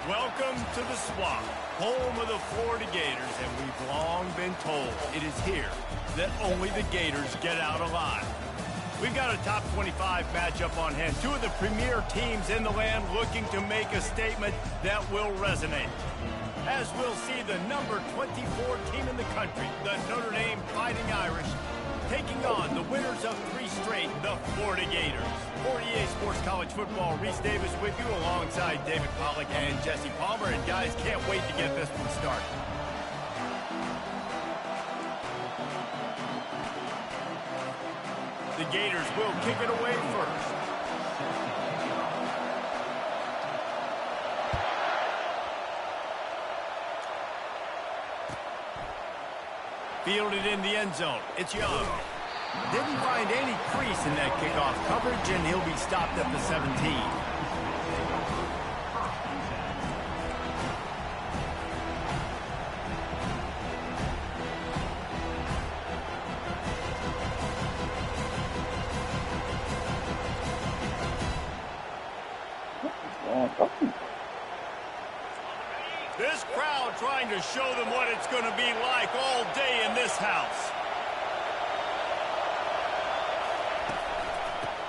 Welcome to the Swamp, home of the Florida Gators, and we've long been told it is here that only the Gators get out alive. We've got a top 25 matchup on hand, two of the premier teams in the land looking to make a statement that will resonate. As we'll see the number 24 team in the country, the Notre Dame Fighting Irish, taking on the winners of 3 straight, the Florida Gators. 48 Sports College Football, Reese Davis with you alongside David Pollack and Jesse Palmer. And guys, can't wait to get this one started. The Gators will kick it away first. Fielded in the end zone. It's Young. Didn't find any crease in that kickoff coverage, and he'll be stopped at the 17. This crowd trying to show them what it's going to be like all day in this house.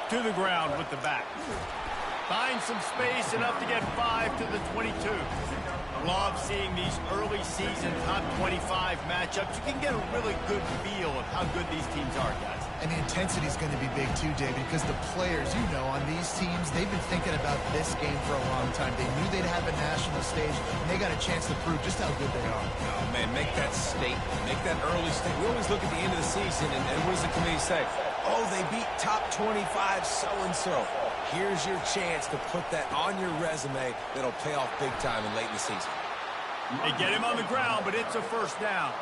To the ground with the back. Finds some space, enough to get 5 to the 22. Love seeing these early season top 25 matchups. You can get a really good feel of how good these teams are, guys. And the intensity is going to be big too, David, because the players, you know, on these teams, they've been thinking about this game for a long time. They knew they'd have a national stage, and they got a chance to prove just how good they are. Oh, man, make that statement. Make that early statement. We always look at the end of the season, and what does the committee say? Oh, they beat top 25 so-and-so. Here's your chance to put that on your resume that'll pay off big time in late in the season. They get him on the ground, but it's a first down.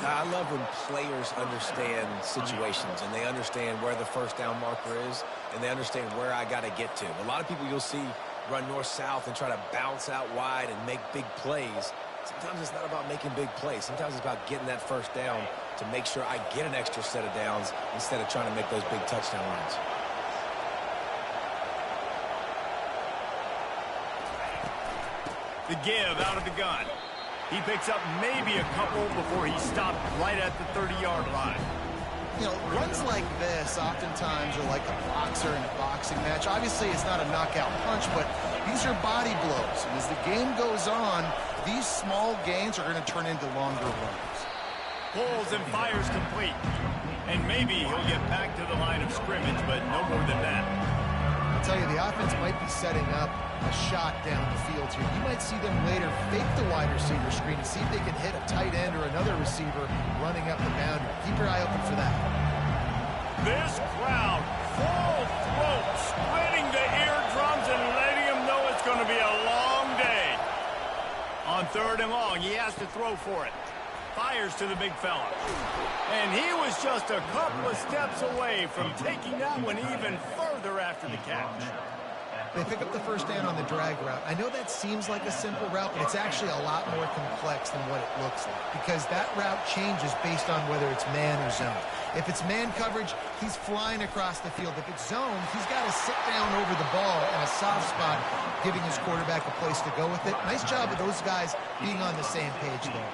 I love when players understand situations and they understand where the first down marker is and they understand where I got to get to. A lot of people you'll see run north-south and try to bounce out wide and make big plays. Sometimes it's not about making big plays. Sometimes it's about getting that first down to make sure I get an extra set of downs instead of trying to make those big touchdown runs. The give out of the gun. He picks up maybe a couple before he's stopped right at the 30-yard line. You know, runs like this oftentimes are like a boxer in a boxing match. Obviously, it's not a knockout punch, but these are body blows. And as the game goes on, these small gains are going to turn into longer runs. Pulls and fires complete. And maybe he'll get back to the line of scrimmage, but no more than that. I'll tell you, the offense might be setting up a shot down the field here. You might see them later fake the wide receiver screen and see if they can hit a tight end or another receiver running up the boundary. Keep your eye open for that. This crowd, full throat, splitting the eardrums and letting them know it's going to be a long day. On 3rd and long, he has to throw for it. Fires to the big fella. And he was just a couple of steps away from taking that one even further after the catch. They pick up the first down on the drag route. I know that seems like a simple route, but it's actually a lot more complex than what it looks like because that route changes based on whether it's man or zone. If it's man coverage, he's flying across the field. If it's zone, he's got to sit down over the ball in a soft spot, giving his quarterback a place to go with it. Nice job of those guys being on the same page there.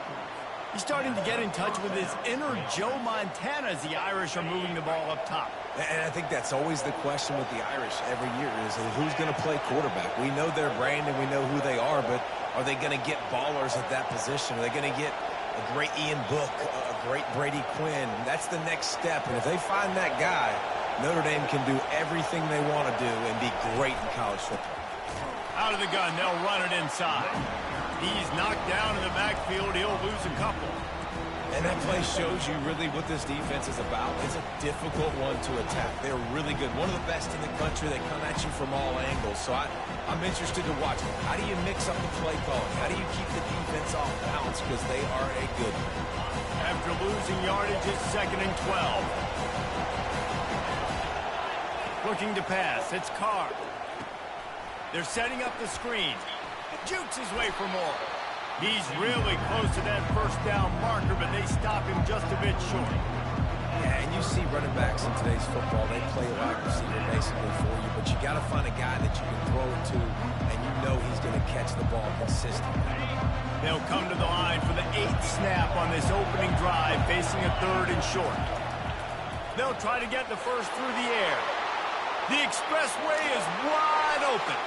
He's starting to get in touch with his inner Joe Montana as the Irish are moving the ball up top. And I think that's always the question with the Irish every year is who's going to play quarterback. We know their brand and we know who they are, but are they going to get ballers at that position? Are they going to get a great Ian Book, a great Brady Quinn? That's the next step. And if they find that guy, Notre Dame can do everything they want to do and be great in college football. Out of the gun, they'll run it inside. He's knocked down in the backfield. He'll lose a couple. And that play shows you really what this defense is about. It's a difficult one to attack. They're really good. One of the best in the country. They come at you from all angles. So I'm interested to watch. How do you mix up the play calling? How do you keep the defense off balance? Because they are a good one. After losing yardage, it's 2nd and 12. Looking to pass. It's Carr. They're setting up the screen. Jukes his way for more. He's really close to that first down marker, but they stop him just a bit short. Yeah, and you you see running backs in today's football, they play wide receiver basically for you, but you got to find a guy that you can throw it to, and you know he's going to catch the ball consistently. They'll come to the line for the 8th snap on this opening drive, facing a 3rd and short. They'll try to get the first through the air. The expressway is wide open.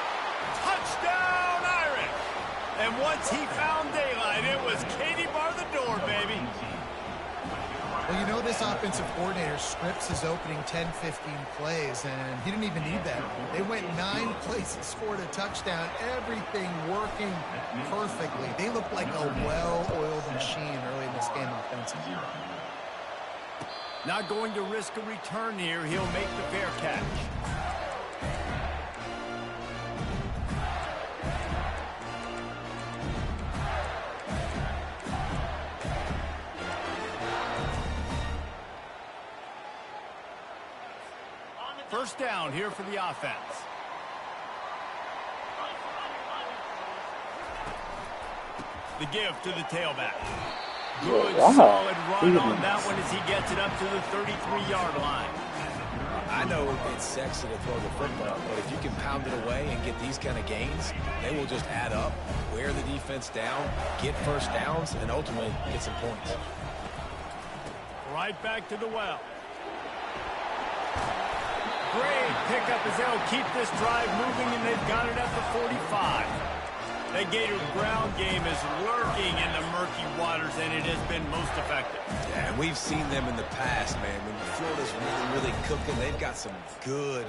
Touchdown, Irish! And once he found daylight, it was Katie bar the door, baby. Well, you know this offensive coordinator scripts his opening 10, 15 plays, and he didn't even need that. They went 9 plays and scored a touchdown. Everything working perfectly. They looked like a well-oiled machine early in this game offensively. Not going to risk a return here. He'll make the fair catch. First down here for the offense. The give to the tailback. Good, solid run on that one as he gets it up to the 33-yard line. I know it's sexy to throw the football, but if you can pound it away and get these kind of gains, they will just add up, wear the defense down, get first downs, and ultimately get some points. Right back to the well. Great pickup as they'll keep this drive moving, and they've got it at the 45. The Gator ground game is lurking in the murky waters, and it has been most effective. Yeah, and we've seen them in the past, man. When Florida's really cooking, they've got some good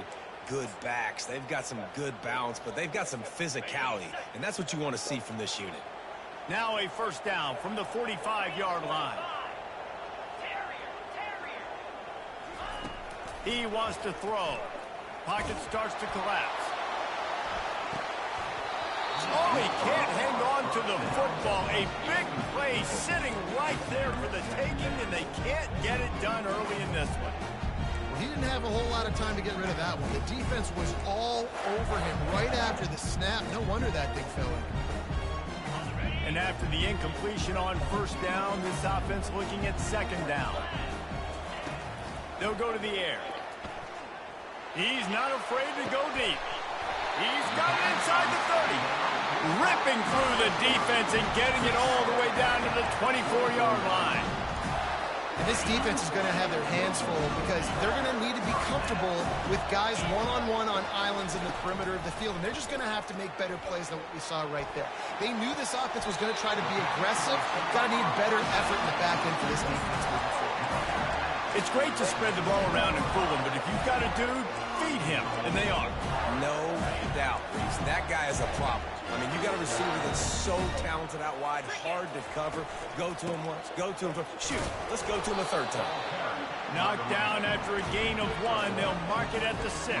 backs. They've got some good balance, but they've got some physicality, and that's what you want to see from this unit. Now a first down from the 45-yard line. He wants to throw. Pocket starts to collapse. Oh, he can't hang on to the football. A big play sitting right there for the taking, and they can't get it done early in this one. Well, he didn't have a whole lot of time to get rid of that one. The defense was all over him right after the snap. No wonder that thing fell in. And after the incompletion on first down, this offense looking at second down. They'll go to the air. He's not afraid to go deep. He's got it inside the 30. Ripping through the defense and getting it all the way down to the 24-yard line. And this defense is going to have their hands full because they're going to need to be comfortable with guys one-on-one on islands in the perimeter of the field. And they're just going to have to make better plays than what we saw right there. They knew this offense was going to try to be aggressive. Got to need better effort in the back end for this defense moving forward. It's great to spread the ball around and fool him, but if you've got a dude, feed him, and they are. No doubt, Reese. That guy is a problem. I mean, you got a receiver that's so talented out wide, hard to cover. Go to him once, go to him twice. Shoot, let's go to him a third time. Knocked down after a gain of 1. They'll mark it at the 6.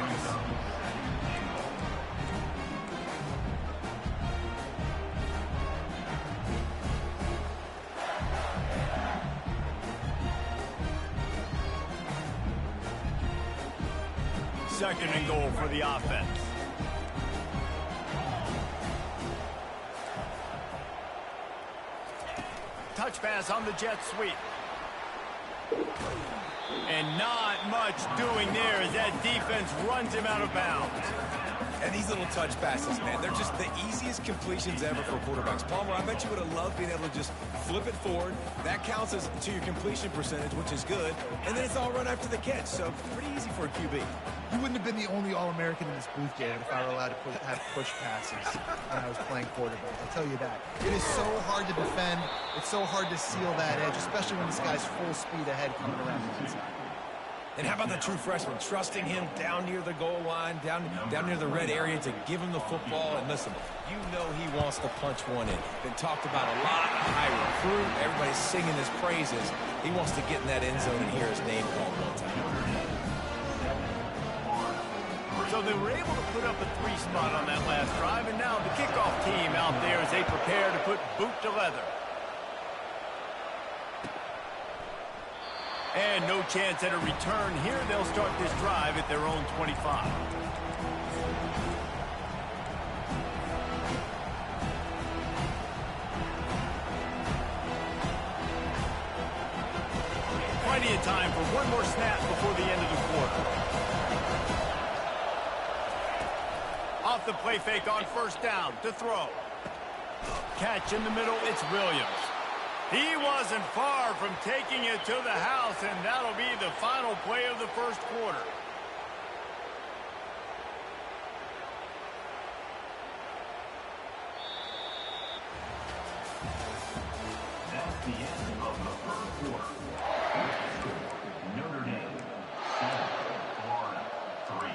Second and goal for the offense. Touch pass on the jet sweep. And not much doing there as that defense runs him out of bounds. And these little touch passes, man, they're just the easiest completions ever for quarterbacks. Palmer, I bet you would have loved being able to just flip it forward. That counts as to your completion percentage, which is good. And then it's all run after the catch, so pretty easy for a QB. You wouldn't have been the only All-American in this booth, David, if I were allowed to have push passes when I was playing quarterback. I'll tell you that. It is so hard to defend. It's so hard to seal that edge, especially when this guy's full speed ahead coming around the inside. And how about the true freshman, trusting him down near the goal line, down near the red area to give him the football. And listen, you know he wants to punch one in. Been talked about a lot, a high recruit. Everybody's singing his praises. He wants to get in that end zone and hear his name called one time. So they were able to put up a 3 spot on that last drive, and now the kickoff team out there as they prepare to put boot to leather. And no chance at a return here. They'll start this drive at their own 25. Plenty of time for one more snap before the end of the quarter. Off the play fake on first down to throw. Catch in the middle, it's Williams. He wasn't far from taking it to the house, and that'll be the final play of the first quarter. That's the end of the first quarter. Notre Dame 7, Florida 3.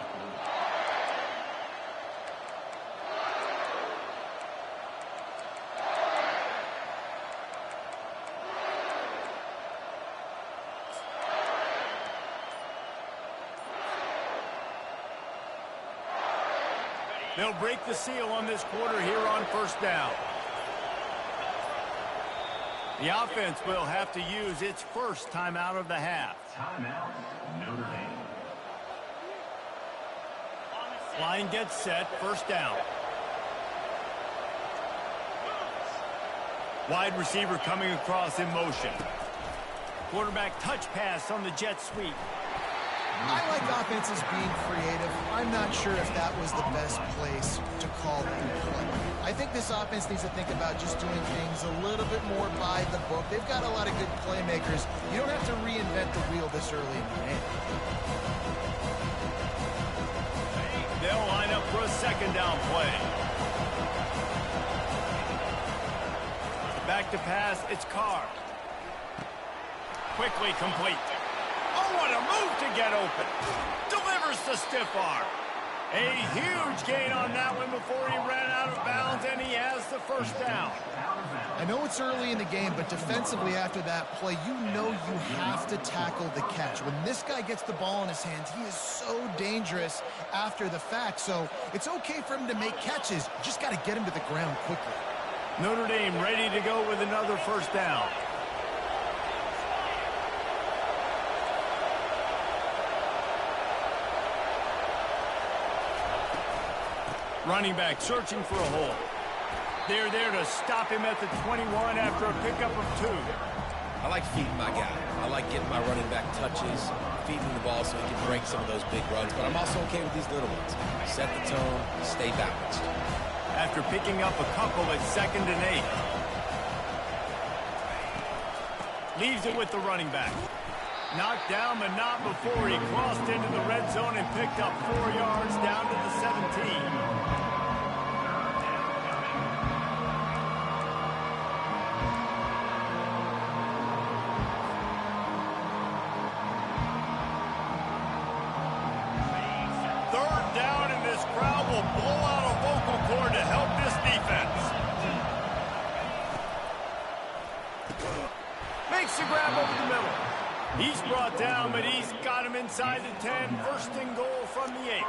They'll break the seal on this quarter here on first down. The offense will have to use its first timeout of the half. Timeout, Notre Dame. Line gets set, first down. Wide receiver coming across in motion. Quarterback touch pass on the jet sweep. I like offenses being creative. I'm not sure if that was the best place to call that play. I think this offense needs to think about just doing things a little bit more by the book. They've got a lot of good playmakers. You don't have to reinvent the wheel this early in the game. They'll line up for a second down play. Back to pass, it's Carr. Quickly complete. Oh, what a move to get open. Delivers the stiff arm. A huge gain on that one before he ran out of bounds, and he has the first down. I know it's early in the game, but defensively after that play, you know you have to tackle the catch. When this guy gets the ball in his hands, he is so dangerous after the fact. So it's okay for him to make catches. Just got to get him to the ground quickly. Notre Dame ready to go with another first down. Running back searching for a hole. They're there to stop him at the 21 after a pickup of 2. I like feeding my guy. I like getting my running back touches, feeding the ball so he can break some of those big runs. But I'm also okay with these little ones. Set the tone, stay balanced. After picking up a couple at 2nd and 8. Leaves it with the running back. Knocked down, but not before he crossed into the red zone and picked up 4 yards down to the 17. Third down, and this crowd will blow out a vocal cord to help this defense. Makes the grab over the middle. He's brought down, but he's got him inside the 10. First and goal from the 8.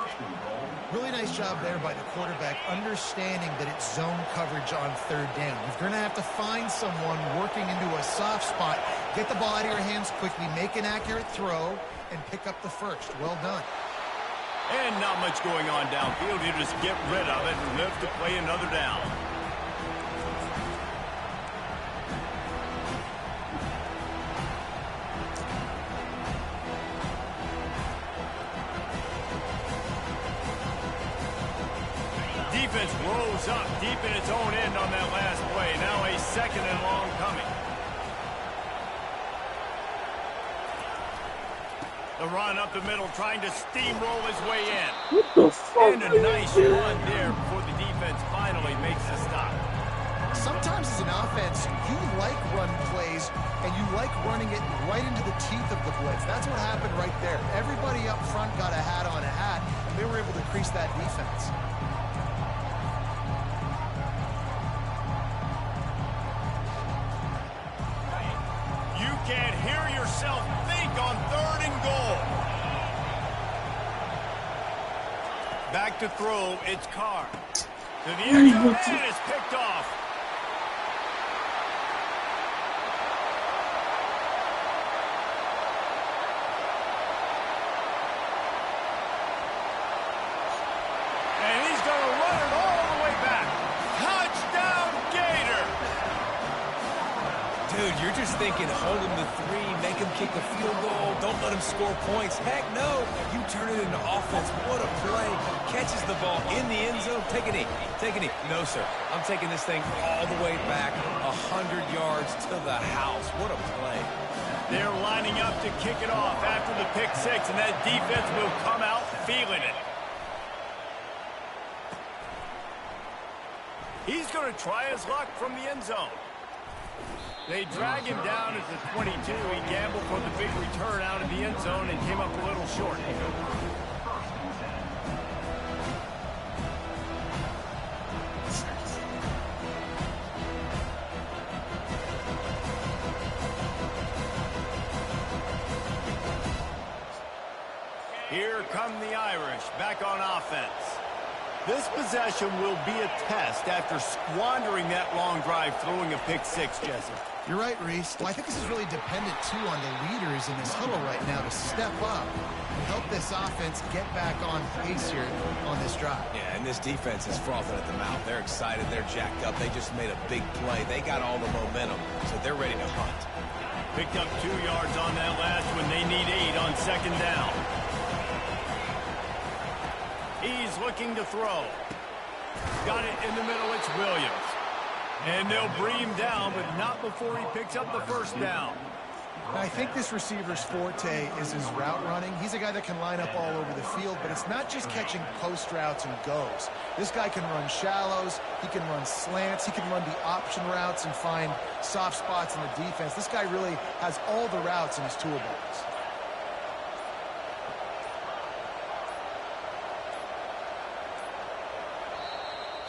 Really nice job there by the quarterback, understanding that it's zone coverage on third down. You're going to have to find someone working into a soft spot, get the ball out of your hands quickly, make an accurate throw, and pick up the first. Well done. And not much going on downfield. You just get rid of it and live to play another down. Defense rose up deep in its own end on that last play. Now a 2nd and long coming. The run up the middle, trying to steamroll his way in. What the fuck? And a nice run there before the defense finally makes a stop. Sometimes as an offense, you like run plays, and you like running it right into the teeth of the blitz. That's what happened right there. Everybody up front got a hat on a hat, and they were able to crease that defense. You can't hear yourself think on 3rd and goal. Back to throw, it's Carr. To the end zone, and it's picked off. And he's going to run it all the way back. Touchdown, Gator! Dude, You're just thinking, hold him to 3, make him kick a field goal, don't let him score points. Heck no, you turn it into offense. What a play. Catches the ball in the end zone. Take a knee. Take a knee. No, sir. I'm taking this thing all the way back 100 yards to the house. What a play. They're lining up to kick it off after the pick 6, and that defense will come out feeling it. He's going to try his luck from the end zone. They drag him down at the 22. He gambled for the big return out of the end zone and came up a little short. Here come the Irish back on offense. This possession will be a test after squandering that long drive throwing a pick 6, Jesse. You're right, Reese. Well, I think this is really dependent, too, on the leaders in this huddle right now to step up and help this offense get back on pace here on this drive. Yeah, and this defense is frothing at the mouth. They're excited. They're jacked up. They just made a big play. They got all the momentum, so they're ready to hunt. Picked up 2 yards on that last one. They need 8 on second down. He's looking to throw. Got it in the middle. It's Williams. And they'll bring him down, but not before he picks up the first down. I think this receiver's forte is his route running. He's a guy that can line up all over the field, but it's not just catching post routes and goes. This guy can run shallows, he can run slants, he can run the option routes and find soft spots in the defense. This guy really has all the routes in his toolbox.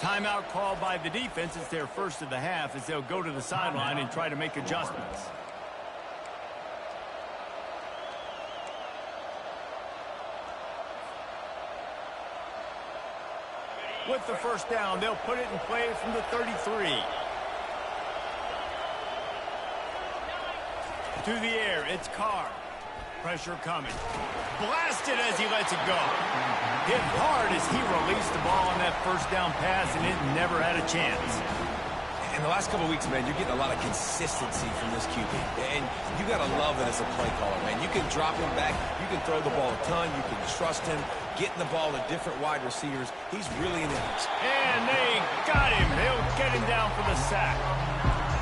Timeout called by the defense. It's their first of the half as they'll go to the sideline and try to make adjustments. With the first down, they'll put it in play from the 33. To the air, it's Carr. Pressure coming. Blasted as he lets it go. Hit hard as he released the ball on that first down pass, and it never had a chance. In the last couple of weeks, man, you're getting a lot of consistency from this QB. And you got to love it as a play caller, man. You can drop him back. You can throw the ball a ton. You can trust him. Getting the ball to different wide receivers. He's really in it. And they got him. They'll get him down for the sack.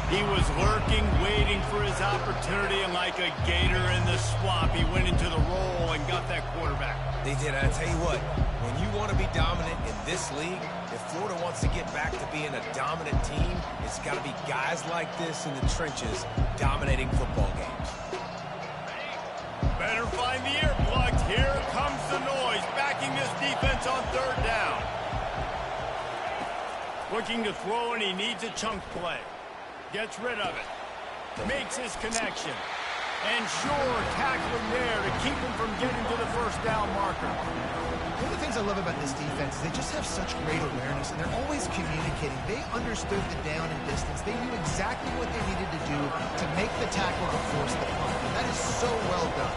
He was lurking, waiting for his opportunity, and like a gator in the swamp, he went into the roll and got that quarterback. They did. I tell you what, when you want to be dominant in this league, if Florida wants to get back to being a dominant team, it's got to be guys like this in the trenches dominating football games. Better find the earplugs. Here comes the noise, backing this defense on third down. Looking to throw, and he needs a chunk play. Gets rid of it. Makes his connection. And sure, tackling there to keep him from getting to the first down marker. One of the things I love about this defense is they just have such great awareness, and they're always communicating. They understood the down and distance. They knew exactly what they needed to do to make the tackle to force the punt. That is so well done.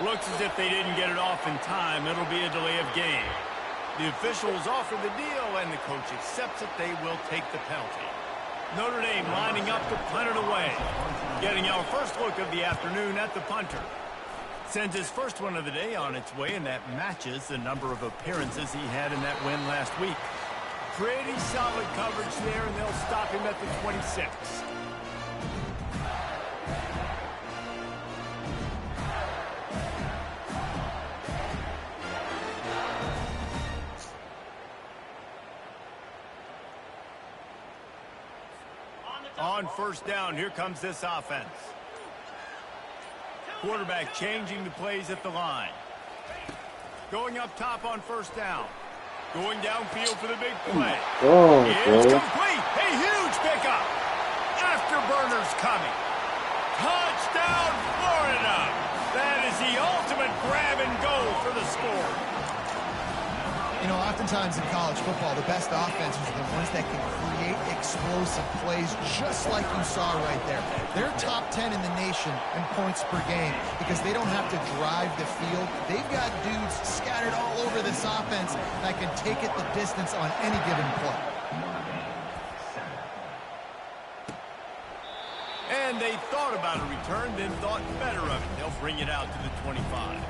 Looks as if they didn't get it off in time. It'll be a delay of game. The officials offer the deal, and the coach accepts it. They will take the penalty. Notre Dame lining up to punt it away. Getting our first look of the afternoon at the punter. Sends his first one of the day on its way, and that matches the number of appearances he had in that win last week. Pretty solid coverage there, and they'll stop him at the 26. On first down, here comes this offense. Quarterback changing the plays at the line. Going up top on first down. Going downfield for the big play. It's complete. A huge pickup. Afterburners coming. Touchdown, Florida. That is the ultimate grab and go for the score. You know, oftentimes in college football, the best offenses are the ones that can create explosive plays just like you saw right there. They're top 10 in the nation in points per game because they don't have to drive the field. They've got dudes scattered all over this offense that can take it the distance on any given play. And they thought about a return, then thought better of it. They'll bring it out to the 25.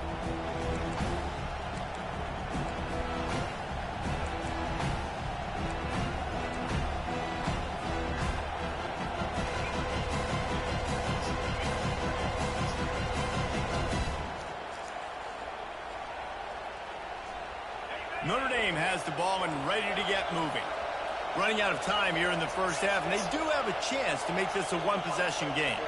Notre Dame has the ball and ready to get moving. Running out of time here in the first half, and they do have a chance to make this a one-possession game.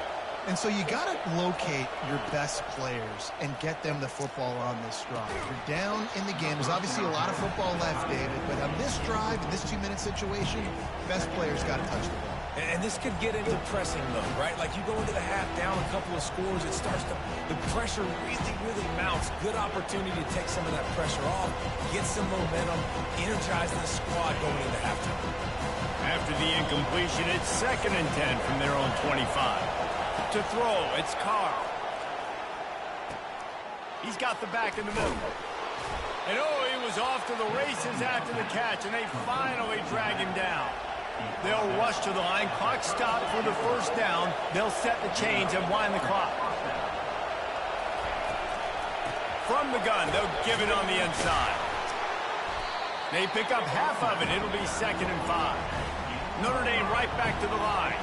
And so you got to locate your best players and get them the football on this drive. You're down in the game. There's obviously a lot of football left, David, but on this drive, in this 2-minute situation, best players got to touch the ball. And this could get into pressing mode, right? Like you go into the half down a couple of scores, it starts to, the pressure really mounts. Good opportunity to take some of that pressure off, get some momentum, energize the squad going into halftime. After the incompletion, it's 2nd and 10 from their own 25. To throw, it's Carr. He's got the back in the middle. And oh, he was off to the races after the catch, and they finally drag him down. They'll rush to the line. Clock stopped for the first down. They'll set the chains and wind the clock. From the gun, they'll give it on the inside. They pick up half of it. It'll be 2nd and 5. Notre Dame right back to the line.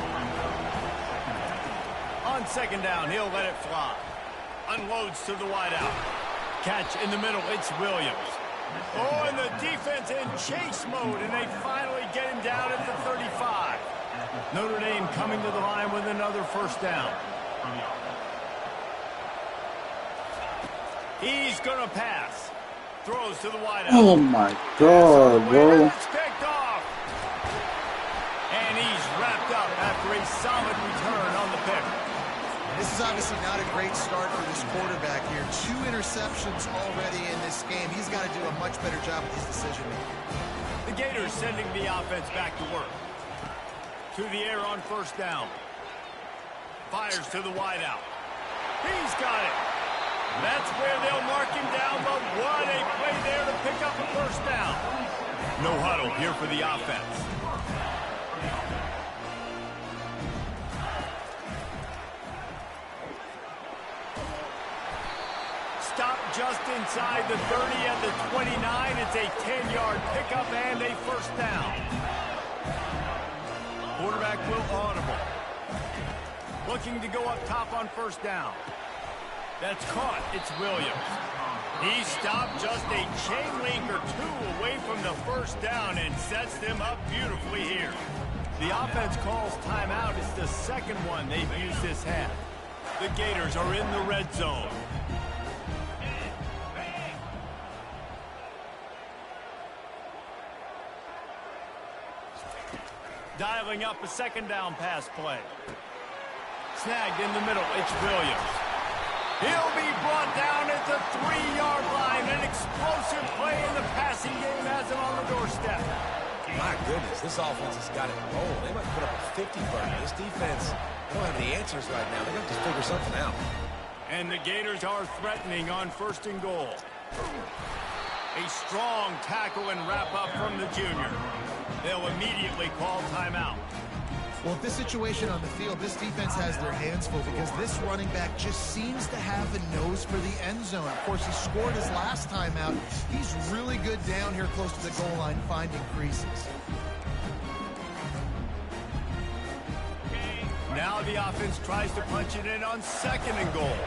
On 2nd down, he'll let it fly. Unloads to the wideout. Catch in the middle. It's Williams. Oh, and the defense in chase mode, and they finally get him down at the 35. Notre Dame coming to the line with another first down. He's going to pass. Throws to the wideout. Oh, my God, bro. It's picked off. And he's wrapped up after a solid return on the pick. This is obviously not a great start for this quarterback here. 2 interceptions already in this game. He's got to do a much better job with his decision-making. The Gators sending the offense back to work. To the air on first down. Fires to the wideout. He's got it. That's where they'll mark him down, but what a play there to pick up a first down. No huddle here for the offense. Stop just inside the 30 at the 29. It's a 10-yard pickup and a first down. Quarterback will audible. Looking to go up top on first down. That's caught. It's Williams. He stopped just a chain link or 2 away from the first down and sets them up beautifully here. The offense calls timeout. It's the second one they've used this half. The Gators are in the red zone. Dialing up a 2nd down pass play. Snagged in the middle. It's Williams. He'll be brought down at the 3-yard line. An explosive play in the passing game has him on the doorstep. My goodness, this offense has got it rolling. They might put up a 50-burger. This defense, they don't have the answers right now. They're going to have to figure something out. And the Gators are threatening on 1st and goal. A strong tackle and wrap up from the junior. They'll immediately call timeout. Well, if this situation on the field, this defense has their hands full because this running back just seems to have a nose for the end zone. Of course, he scored his last time out. He's really good down here close to the goal line, finding creases. Now the offense tries to punch it in on 2nd and goal.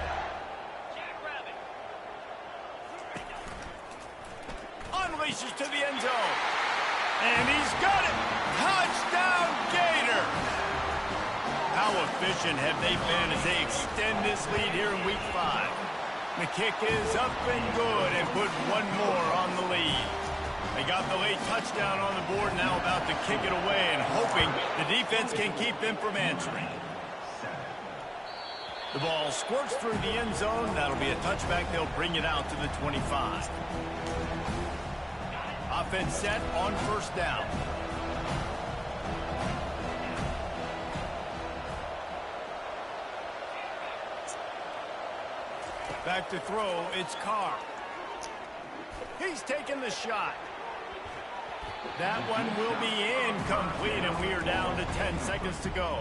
Unleashes to the end zone. And he's got it. Touchdown, Gator. How efficient have they been as they extend this lead here in Week 5? The kick is up and good and put one more on the lead. They got the late touchdown on the board, now about to kick it away and hoping the defense can keep them from answering. The ball squirts through the end zone. That'll be a touchback. They'll bring it out to the 25. offense set on first down. Back to throw, it's Carr. He's taking the shot. That one will be incomplete, and we are down to 10 seconds to go.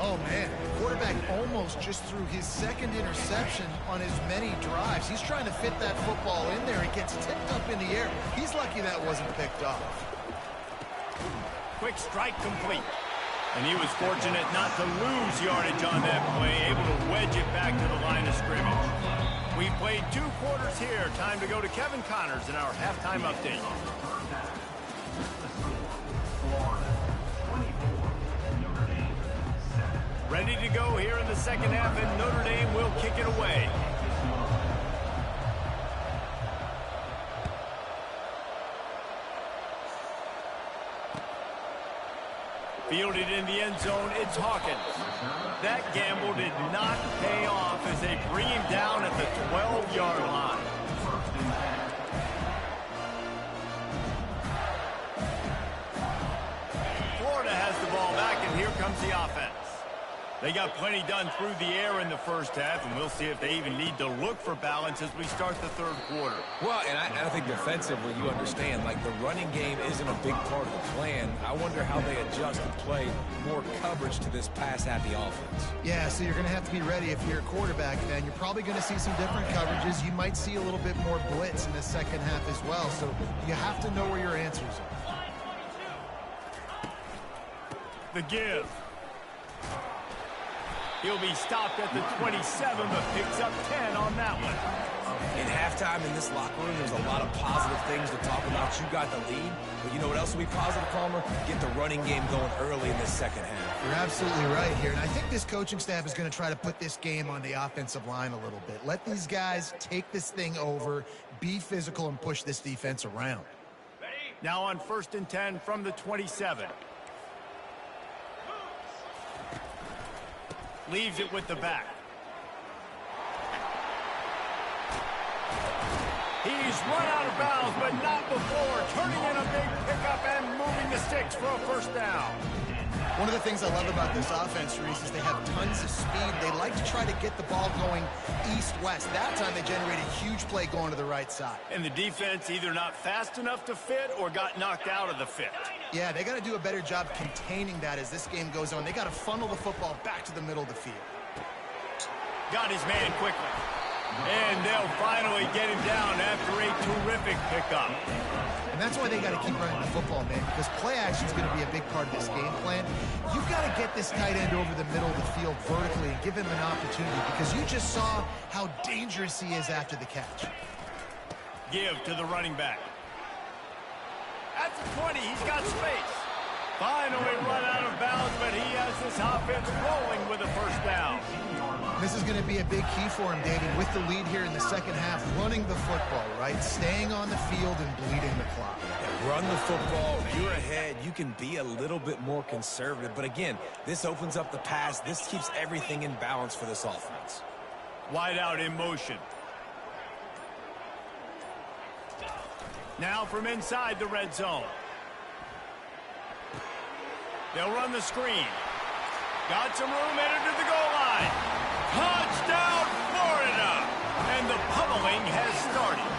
Oh, man. Quarterback almost just threw his second interception on as many drives. He's trying to fit that football in there. It gets tipped up in the air. He's lucky that wasn't picked off. Quick strike complete. And he was fortunate not to lose yardage on that play, able to wedge it back to the line of scrimmage. We played 2 quarters here. Time to go to Kevin Connors in our halftime update. Ready to go here in the second half, and Notre Dame will kick it away. Fielded in the end zone, it's Hawkins. That gamble did not pay off as they bring him down at the 12-yard line. Florida has the ball back, and here comes the offense. They got plenty done through the air in the first half, and we'll see if they even need to look for balance as we start the third quarter. Well, and I think defensively, you understand, like the running game isn't a big part of the plan. I wonder how they adjust and play more coverage to this pass-happy offense. Yeah, so you're going to have to be ready if you're a quarterback then. You're probably going to see some different coverages. You might see a little bit more blitz in the second half as well, so you have to know where your answers are. The give. He'll be stopped at the 27, but picks up 10 on that one. In halftime in this locker room, there's a lot of positive things to talk about. You got the lead, but you know what else will be positive, Palmer? Get the running game going early in this second half. You're absolutely right here, and I think this coaching staff is going to try to put this game on the offensive line a little bit. Let these guys take this thing over, be physical, and push this defense around. Now on 1st and 10 from the 27. Leaves it with the back. He's run out of bounds, but not before. Turning in a big pickup and moving the sticks for a first down. One of the things I love about this offense, Reese, is they have tons of speed. They like to try to get the ball going east-west. That time they generated a huge play going to the right side. And the defense either not fast enough to fit or got knocked out of the fit. Yeah, they got to do a better job containing that as this game goes on. They got to funnel the football back to the middle of the field. Got his man quickly. And they'll finally get him down after a terrific pickup. And that's why they got to keep running the football, man, because play action is going to be a big part of this game plan. You've got to get this tight end over the middle of the field vertically and give him an opportunity, because you just saw how dangerous he is after the catch. Give to the running back. At the 20, he's got space. Finally run out of bounds, but he has this offense rolling with a first down. This is going to be a big key for him, David, with the lead here in the second half, running the football, right? Staying on the field and bleeding the clock. Yeah, run the football. You're ahead. You can be a little bit more conservative. But again, this opens up the pass. This keeps everything in balance for this offense. Wide out in motion. Now from inside the red zone. They'll run the screen. Got some room, headed to the goal line. Touchdown, Florida! And the pummeling has started.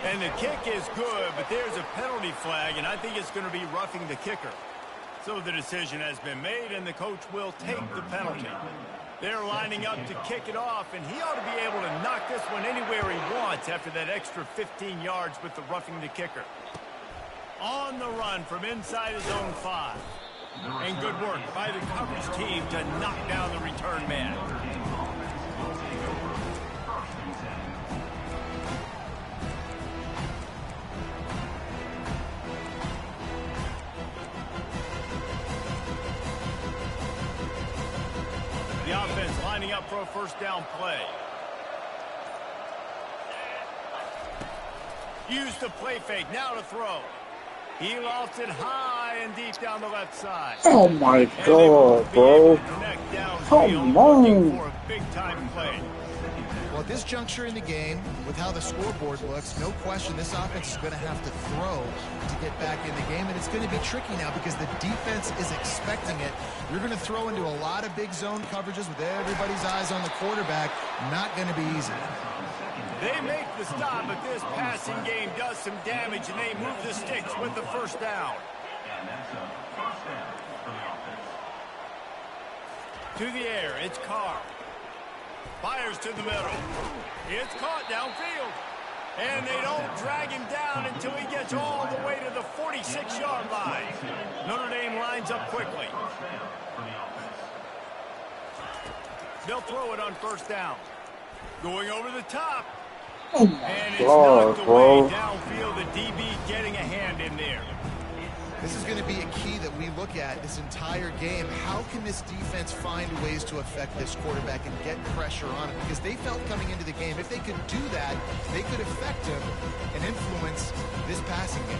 And the kick is good, but there's a penalty flag, and I think it's going to be roughing the kicker. So the decision has been made, and the coach will take the penalty. They're lining up to kick it off, and he ought to be able to knock this one anywhere he wants after that extra 15 yards with the roughing the kicker. On the run from inside his own 5. And good work by the coverage team to knock down the return man. The offense lining up for a first down play. Use the play fake, now to throw. He lofts it high and deep down the left side. Oh my God, bro. Come on. For a big-time play. Well, at this juncture in the game, with how the scoreboard looks, no question this offense is going to have to throw to get back in the game, and it's going to be tricky now because the defense is expecting it. You're going to throw into a lot of big zone coverages with everybody's eyes on the quarterback. Not going to be easy. They make the stop, but this passing game does some damage, and they move the sticks with the first down. And that's a first down for the offense. To the air, it's Carr. Fires to the middle. It's caught downfield. And they don't drag him down until he gets all the way to the 46-yard line. Notre Dame lines up quickly. They'll throw it on first down. Going over the top. And it's knocked away downfield. The DB getting a hand in there. This is going to be a key that we look at this entire game. How can this defense find ways to affect this quarterback and get pressure on him? Because they felt coming into the game, if they could do that, they could affect him and influence this passing game.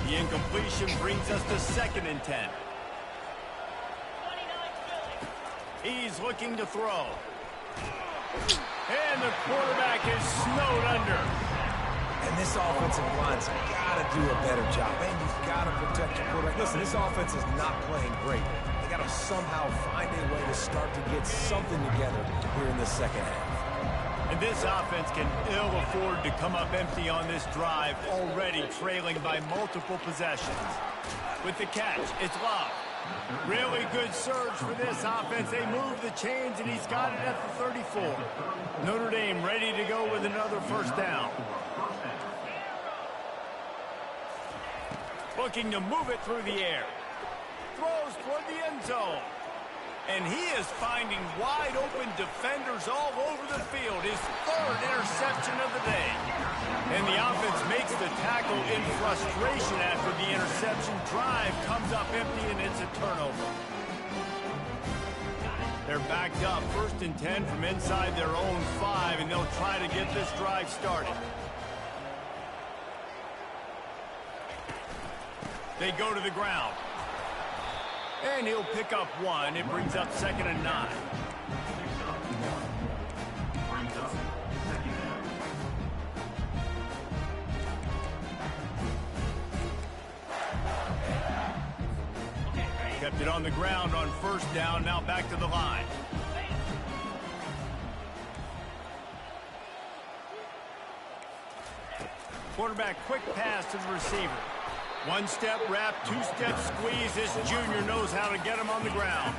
The incompletion brings us to 2nd and 10. He's looking to throw. And the quarterback is snowed under. And this offensive line's got to do a better job. Man, you've got to protect your quarterback. Listen, this offense is not playing great. They got to somehow find a way to start to get something together here in the second half. And this offense can ill afford to come up empty on this drive, already trailing by multiple possessions. With the catch, it's Love. Really good surge for this offense. They move the chains, and he's got it at the 34. Notre Dame ready to go with another first down. Looking to move it through the air. Throws toward the end zone. And he is finding wide open defenders all over the field. His 3rd interception of the day. And the offense makes the tackle in frustration after the interception. Drive comes up empty, and it's a turnover. They're backed up 1st and 10 from inside their own 5, and they'll try to get this drive started. They go to the ground. And he'll pick up 1. It brings up 2nd and 9. Kept it on the ground on first down. Now back to the line. Quarterback quick pass to the receiver. 1-step wrap, 2-step squeeze. This junior knows how to get him on the ground.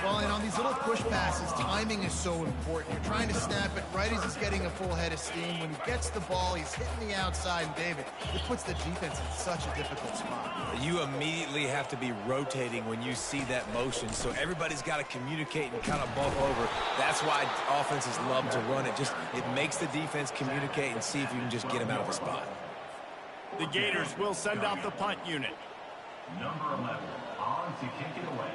Well, and on these little push passes, timing is so important. You're trying to snap it right as he's getting a full head of steam. When he gets the ball, he's hitting the outside, and David, it puts the defense in such a difficult spot. You immediately have to be rotating when you see that motion, so everybody's got to communicate and kind of bump over. That's why offenses love to run it. It makes the defense communicate and see if you can just get him out of the spot. The Gators will send out the punt unit. Number 11 on to kick it away.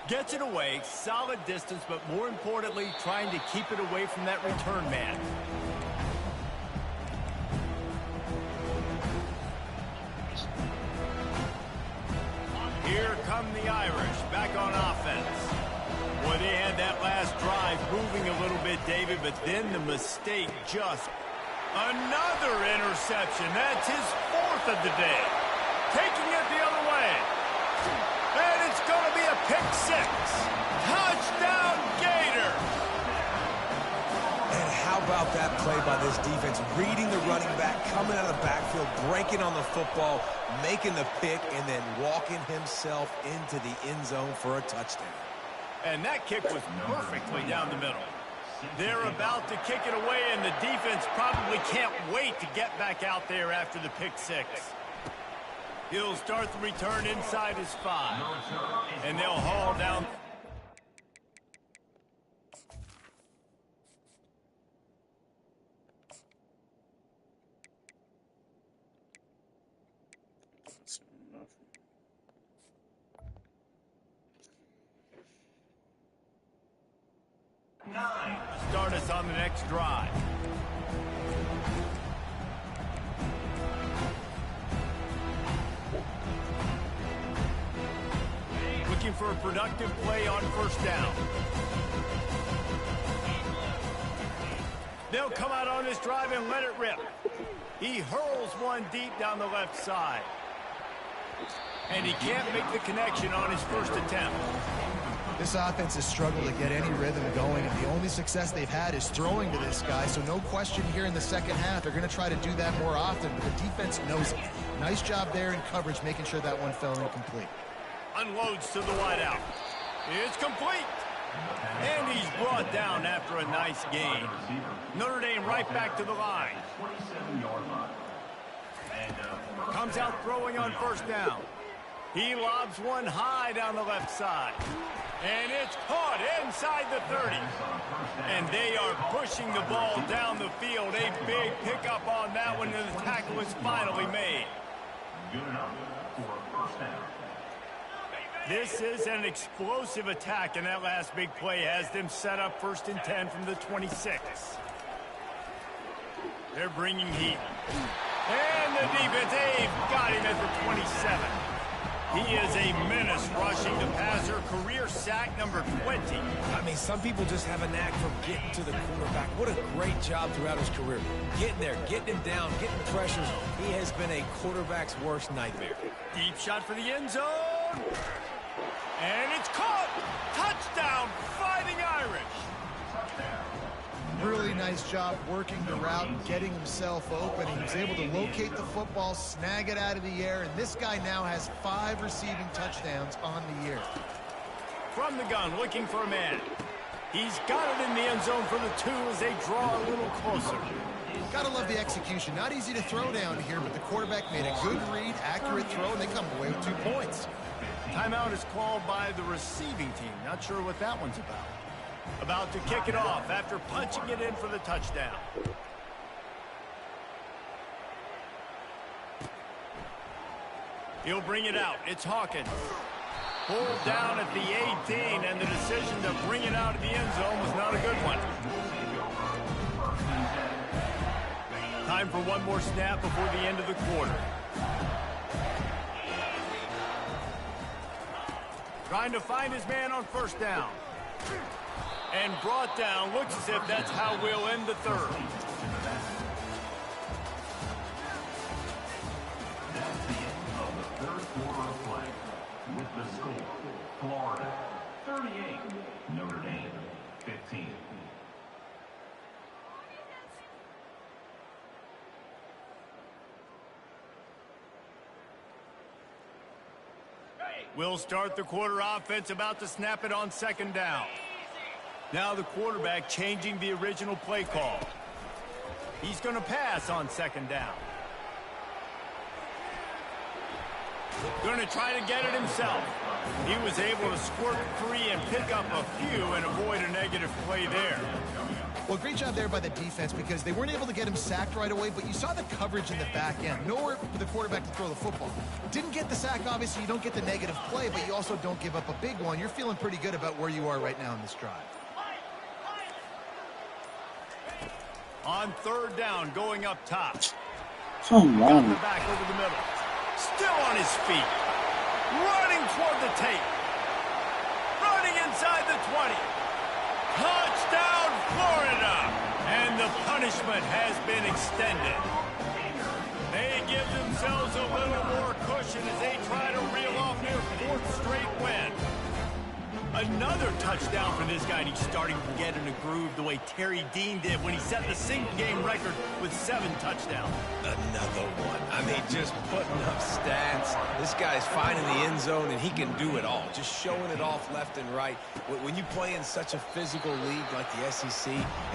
Gets it away, solid distance, but more importantly, trying to keep it away from that return man. Here come the Irish, back on offense. Boy, they had that last drive moving a little bit, David, but then the mistake just... Another interception. That's his 4th of the day. Taking it the other way. And it's going to be a pick 6. Touchdown, Gator. And how about that play by this defense? Reading the running back, coming out of the backfield, breaking on the football, making the pick, and then walking himself into the end zone for a touchdown. And that kick was perfectly down the middle. They're about to kick it away, and the defense probably can't wait to get back out there after the pick 6. He'll start the return inside his 5. And they'll haul down. Start us on the next drive. looking for a productive play on first down. They'll come out on this drive and let it rip. He hurls one deep down the left side. And he can't make the connection on his first attempt. This offense has struggled to get any rhythm going, and the only success they've had is throwing to this guy, so no question here in the second half. They're going to try to do that more often, but the defense knows it. Nice job there in coverage, making sure that one fell incomplete. Unloads to the wideout. It's complete. And he's brought down after a nice gain. Notre Dame right back to the line. Comes out throwing on first down. He lobs one high down the left side. And it's caught inside the 30. And they are pushing the ball down the field. A big pickup on that one, and the tackle is finally made. Good enough for a first down. This is an explosive attack, and that last big play has them set up 1st and 10 from the 26. They're bringing heat. And the defense, they've got him at the 27. He is a menace rushing the passer. Career sack number 20. I mean, some people just have a knack for getting to the quarterback. What a great job throughout his career. Getting there, getting him down, getting pressures. He has been a quarterback's worst nightmare. Deep shot for the end zone. And it's caught. Touchdown, Fighting Irish. Really nice job working the route and getting himself open. He was able to locate the football, snag it out of the air, and this guy now has 5 receiving touchdowns on the year. From the gun, looking for a man. He's got it in the end zone for the 2 as they draw a little closer. Gotta love the execution. Not easy to throw down here, but the quarterback made a good read, accurate throw, and they come away with 2 points. Timeout is called by the receiving team. Not sure what that one's about. About to kick it off after punching it in for the touchdown. He'll bring it out. It's Hawkins. Pulled down at the 18, and the decision to bring it out of the end zone was not a good one. Time for one more snap before the end of the quarter. Trying to find his man on first down. And brought down. Looks as if that's how we'll end the 3rd. That's the end of the 3rd quarter of play. With the score, Florida 38, Notre Dame 15. We'll start the quarter offense, about to snap it on 2nd down. Now the quarterback changing the original play call. He's going to pass on 2nd down. Going to try to get it himself. He was able to squirt free and pick up a few and avoid a negative play there. Well, great job there by the defense because they weren't able to get him sacked right away, but you saw the coverage in the back end. Nowhere for the quarterback to throw the football. Didn't get the sack, obviously. You don't get the negative play, but you also don't give up a big one. You're feeling pretty good about where you are right now in this drive. On 3rd down, going up top. So long. The back over the middle. Still on his feet. Running toward the tape. Running inside the 20. Touchdown, Florida! And the punishment has been extended. They give themselves a little more cushion as they try to reel off their 4th straight win. Another touchdown for this guy, and he's starting to get in a groove the way Terry Dean did when he set the single-game record with 7 touchdowns. Another one. I mean, just putting up stats. This guy's finding the end zone, and he can do it all. Just showing it off left and right. When you play in such a physical league like the SEC,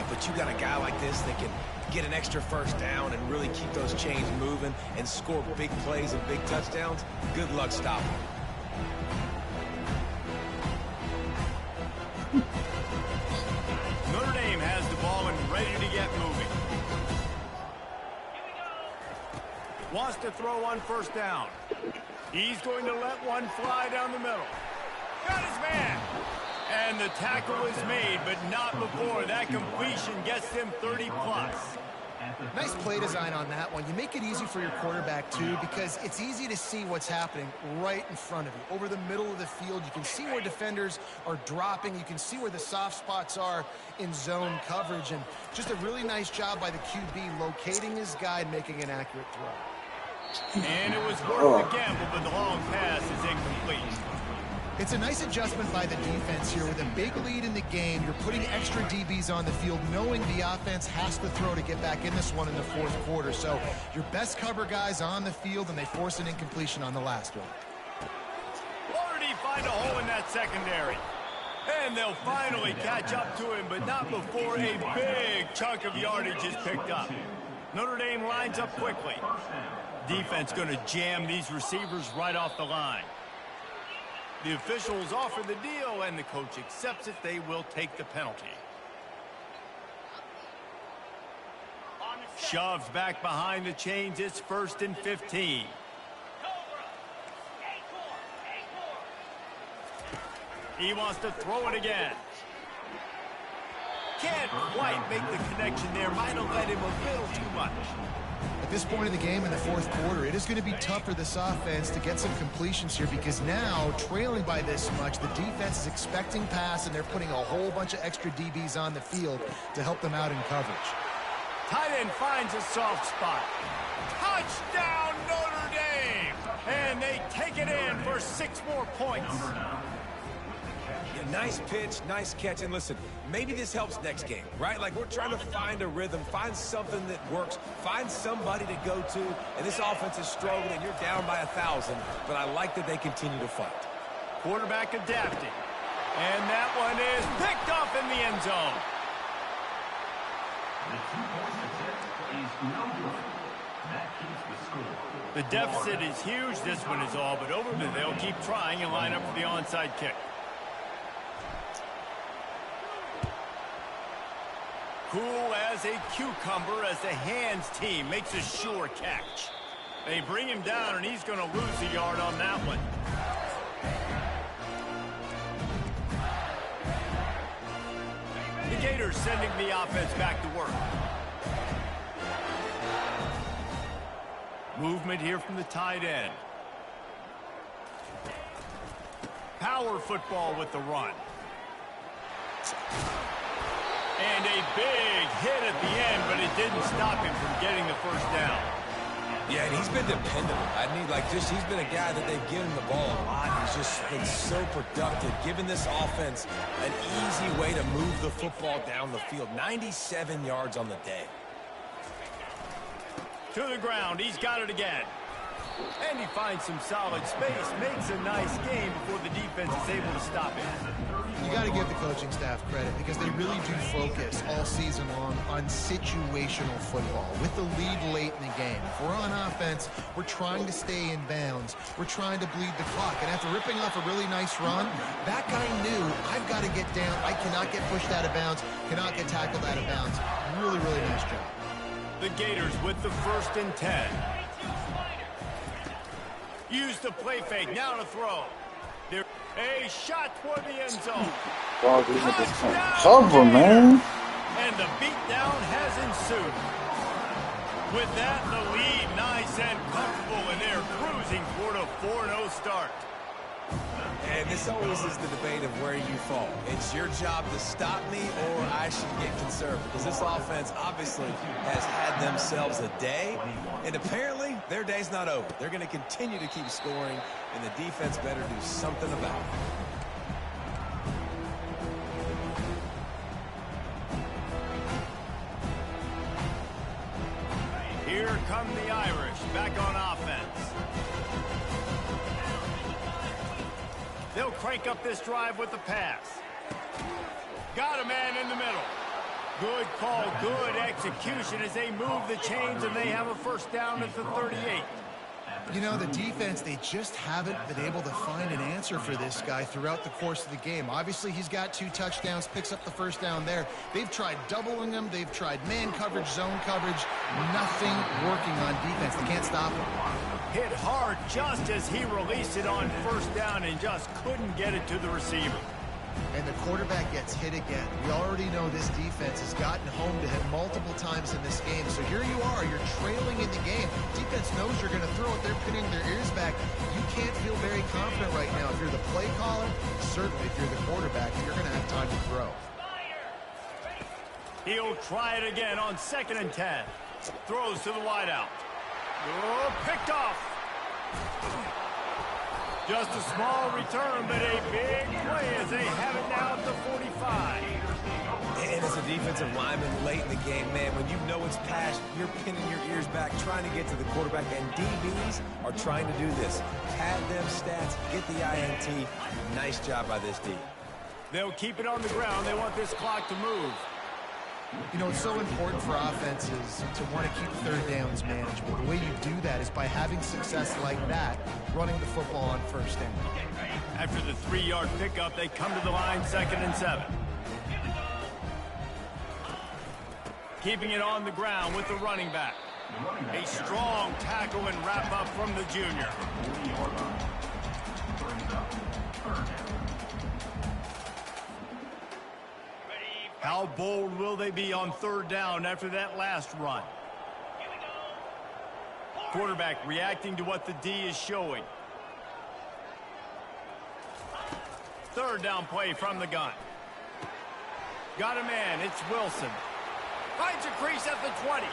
but you got a guy like this that can get an extra first down and really keep those chains moving and score big plays and big touchdowns, good luck stopping him. Notre Dame has the ball and ready to get moving. Wants to throw on 1st down. He's going to let one fly down the middle. Got his man. And the tackle is made, but not before that completion gets him 30+. Nice play design on that one. You make it easy for your quarterback, too, because it's easy to see what's happening right in front of you. Over the middle of the field, you can see where defenders are dropping. You can see where the soft spots are in zone coverage. And just a really nice job by the QB locating his guy and making an accurate throw. And it was worth the gamble, but the long pass is incomplete. It's a nice adjustment by the defense here. With a big lead in the game, you're putting extra DBs on the field, knowing the offense has to throw to get back in this one in the fourth quarter. So your best cover guys on the field, and they force an incompletion on the last one. Already find a hole in that secondary. And they'll finally catch up to him, but not before a big chunk of yardage is picked up. Notre Dame lines up quickly. Defense going to jam these receivers right off the line. The officials offer the deal, and the coach accepts it. They will take the penalty. Shoves back behind the chains. It's 1st and 15. He wants to throw it again. Can't quite make the connection there. Might have let him a little too much. At this point in the game in the fourth quarter, it is going to be tough for this offense to get some completions here, because now, trailing by this much, the defense is expecting pass, and they're putting a whole bunch of extra DBs on the field to help them out in coverage. Tight end finds a soft spot. Touchdown, Notre Dame! And they take it in for 6 more points. Yeah, nice pitch, nice catch. And listen, maybe this helps next game, right? Like, we're trying to find a rhythm, find something that works, find somebody to go to. And this offense is struggling, and you're down by 1,000. But I like that they continue to fight. Quarterback adapting. And that one is picked off in the end zone. The 2-point attempt is no good. That keeps the score. The deficit is huge. This one is all but over, but they'll keep trying and line up for the onside kick. Cool as a cucumber as the hands team makes a sure catch. They bring him down, and he's going to lose a yard on that one. The Gators sending the offense back to work. Movement here from the tight end. Power football with the run. And a big hit at the end, but it didn't stop him from getting the first down. Yeah, and he's been dependable. He's been a guy that they've given the ball a lot. He's just been so productive, giving this offense an easy way to move the football down the field. 97 yards on the day. To the ground, he's got it again. And he finds some solid space, makes a nice game before the defense is able to stop him. You got to give the coaching staff credit, because they really do focus all season long on situational football. With the lead late in the game, if we're on offense, we're trying to stay in bounds. We're trying to bleed the clock. And after ripping off a really nice run, that guy knew, I've got to get down. I cannot get pushed out of bounds, cannot get tackled out of bounds. Really, really nice job. The Gators with the 1st and 10. Use the play fake, now to throw. There, a shot toward the end zone. Cover, man. And the beatdown has ensued. With that, the lead nice and comfortable, and they're cruising toward a 4-0 start. And this always is the debate of where you fall. It's your job to stop me, or I should get conservative. Because this offense obviously has had themselves a day, and apparently their day's not over. They're going to continue to keep scoring, and the defense better do something about it. Here come the Irish back on offense. They'll crank up this drive with the pass. Got a man in the middle. Good call, good execution as they move the chains, and they have a first down at the 38. You know, the defense, they just haven't been able to find an answer for this guy throughout the course of the game. Obviously, he's got 2 touchdowns, picks up the first down there. They've tried doubling him. They've tried man coverage, zone coverage. Nothing working on defense. They can't stop him. Hit hard just as he released it on first down and just couldn't get it to the receiver. And the quarterback gets hit again. We already know this defense has gotten home to him multiple times in this game. So here you are, you're trailing in the game. Defense knows you're going to throw it. They're pinning their ears back. You can't feel very confident right now. If you're the play caller, certainly if you're the quarterback, you're going to have time to throw. He'll try it again on 2nd and 10. Throws to the wideout. Oh, picked off. Just a small return, but a big play as they have it now at the 45. And as a defensive lineman late in the game, man, when you know it's past, you're pinning your ears back, trying to get to the quarterback, and DBs are trying to do this. Pad them stats, get the INT. Nice job by this D. They'll keep it on the ground. They want this clock to move. You know, it's so important for offenses to want to keep third downs manageable. The way you do that is by having success like that, running the football on first down. After the 3-yard pickup, they come to the line 2nd and 7. Keeping it on the ground with the running back. A strong tackle and wrap up from the junior. How bold will they be on 3rd down after that last run? Quarterback reacting to what the D is showing. 3rd down play from the gun. Got a man. It's Wilson. Finds a crease at the 20.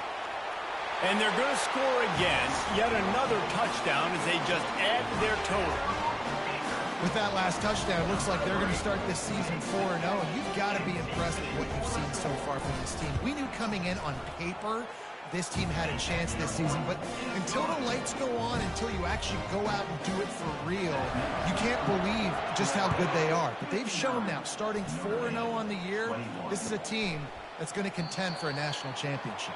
And they're going to score again. Yet another touchdown as they just add to their total. With that last touchdown, looks like they're going to start this season 4-0. And you've got to be impressed with what you've seen so far from this team. We knew coming in on paper this team had a chance this season, but until the lights go on, until you actually go out and do it for real, you can't believe just how good they are. But they've shown now, starting 4-0 on the year, this is a team that's going to contend for a national championship.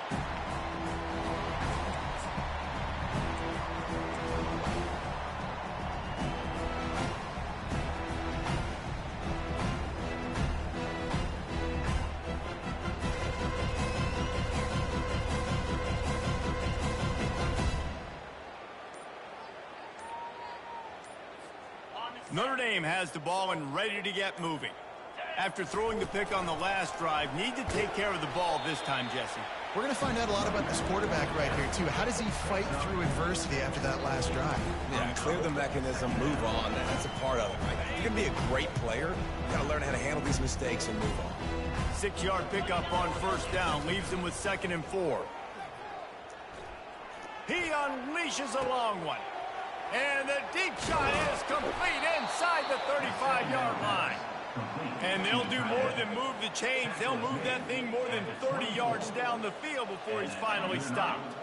Notre Dame has the ball and ready to get moving. After throwing the pick on the last drive, need to take care of the ball this time, Jesse. We're going to find out a lot about this quarterback right here, too. How does he fight through adversity after that last drive? Yeah, clear the mechanism, move on. That's a part of it, right? You can be a great player. You got to learn how to handle these mistakes and move on. 6-yard pickup on 1st down leaves them with 2nd and 4. He unleashes a long one. And the deep shot is complete inside the 35-yard line. And they'll do more than move the chains. They'll move that thing more than 30 yards down the field before he's finally stopped.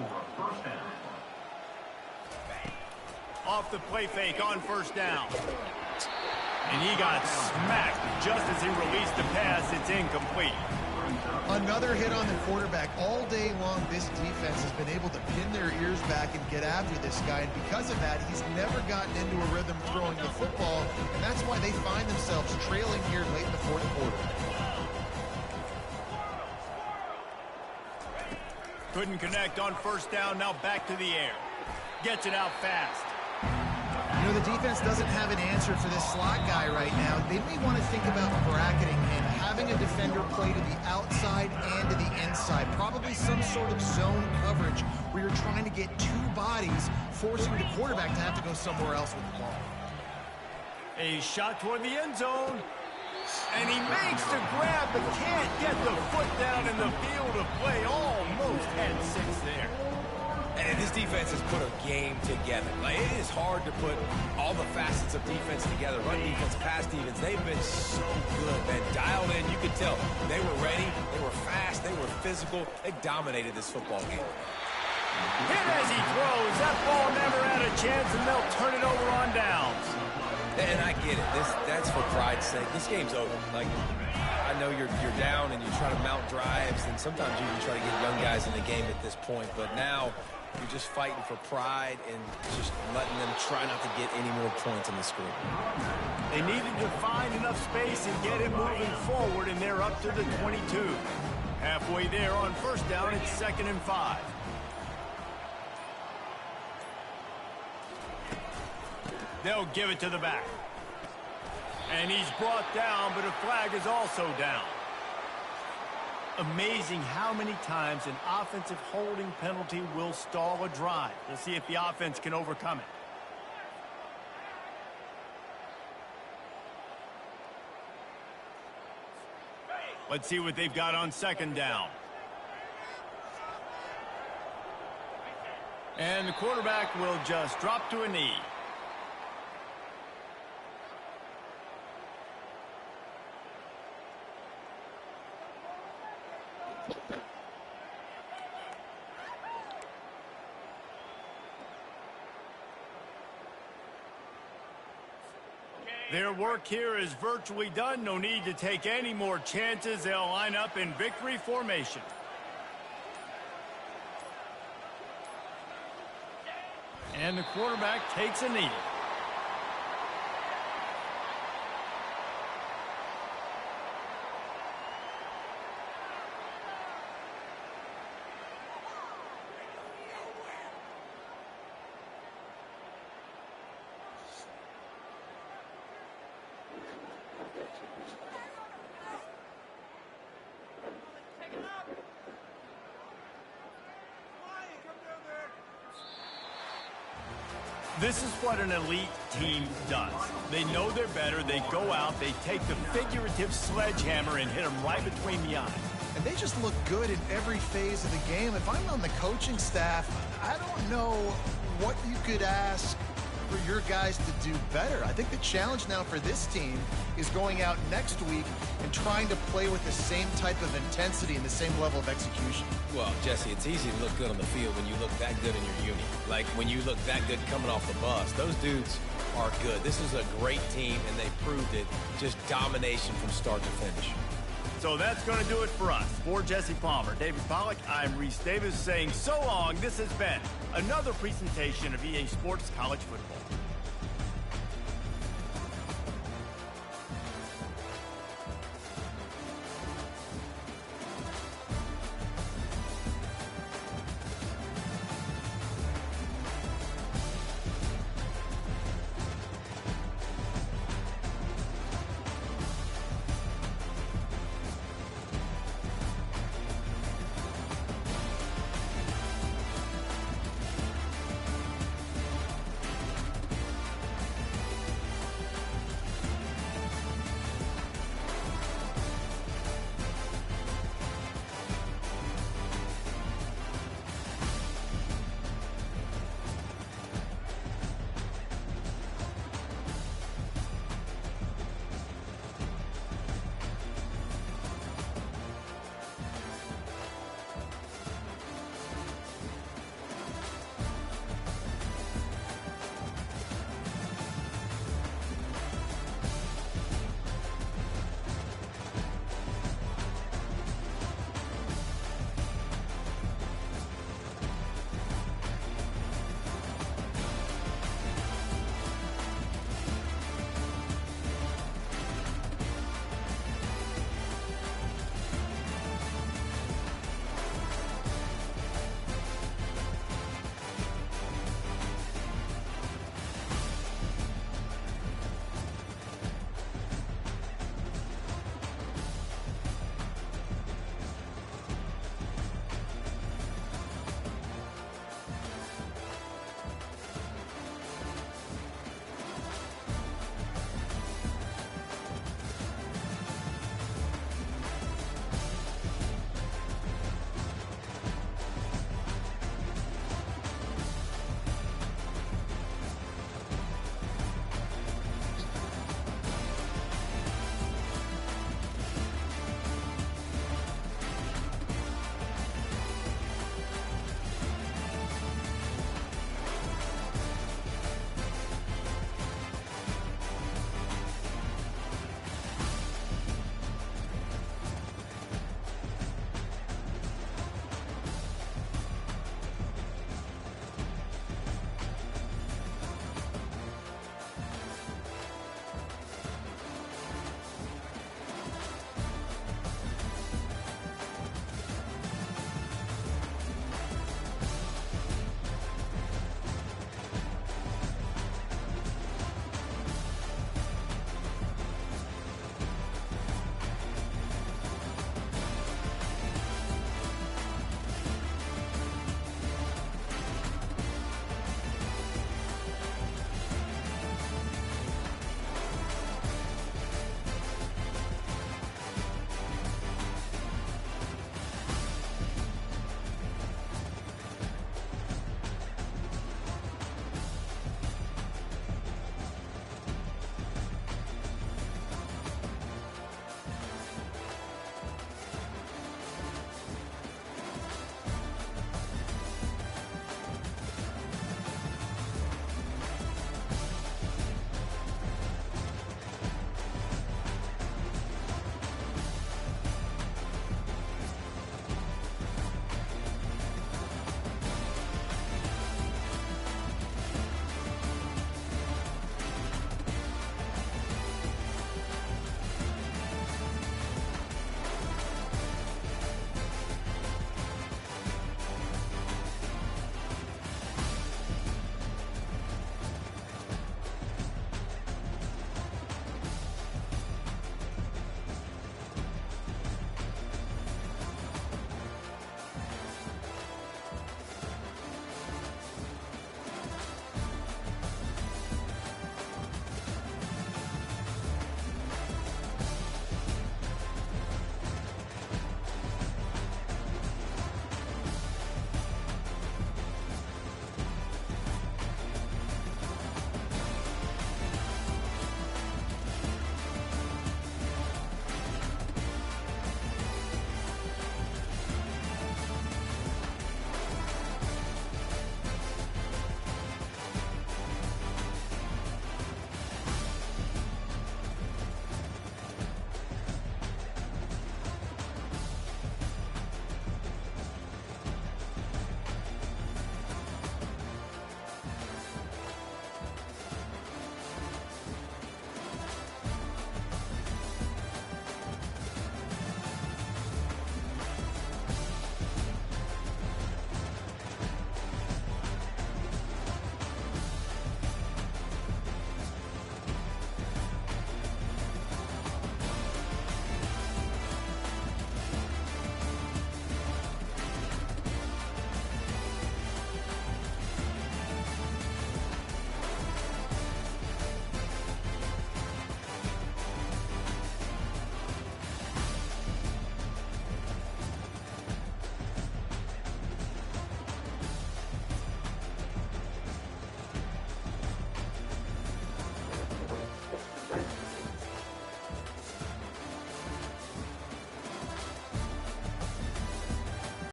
Off the play fake on 1st down. And he got smacked just as he released the pass. It's incomplete. Another hit on the quarterback. All day long, this defense has been able to pin their ears back and get after this guy. And because of that, he's never gotten into a rhythm throwing the football. And that's why they find themselves trailing here late in the 4th quarter. Couldn't connect on 1st down. Now back to the air. Gets it out fast. You know, the defense doesn't have an answer for this slot guy right now. They may want to think about bracketing him, having a defender play to the outside and to the inside. Probably some sort of zone coverage where you're trying to get 2 bodies, forcing the quarterback to have to go somewhere else with the ball. A shot toward the end zone. And he makes the grab, but can't get the foot down in the field of play. Almost had 6 there. And this defense has put a game together. Like, it is hard to put all the facets of defense together. Run defense, pass defense. They've been so good, man. Dialed in, you could tell. They were ready. They were fast. They were physical. They dominated this football game. Hit as he throws. That ball never had a chance, and they'll turn it over on downs. And I get it. That's for pride's sake. This game's over. Like, I know you're down and you try to mount drives, and sometimes you can try to get young guys in the game at this point. But now you're just fighting for pride and just letting them try not to get any more points on the screen. They needed to find enough space and get him moving forward, and they're up to the 22. Halfway there on 1st down, it's 2nd and 5. They'll give it to the back. And he's brought down, but a flag is also down. Amazing how many times an offensive holding penalty will stall a drive. We'll see if the offense can overcome it. Let's see what they've got on second down. And the quarterback will just drop to a knee. Their work here is virtually done. No need to take any more chances. They'll line up in victory formation. And the quarterback takes a knee. This is what an elite team does. They know they're better. They go out. They take the figurative sledgehammer and hit them right between the eyes. And they just look good in every phase of the game. If I'm on the coaching staff, I don't know what you could ask for your guys to do better. I think the challenge now for this team is going out next week and trying to play with the same type of intensity and the same level of execution. Well, Jesse, it's easy to look good on the field when you look that good in your uni. Like when you look that good coming off the bus. Those dudes are good. This is a great team, and they proved it. Just domination from start to finish. So that's going to do it for us. For Jesse Palmer, David Pollack, I'm Reese Davis saying so long. This has been another presentation of EA Sports College Football.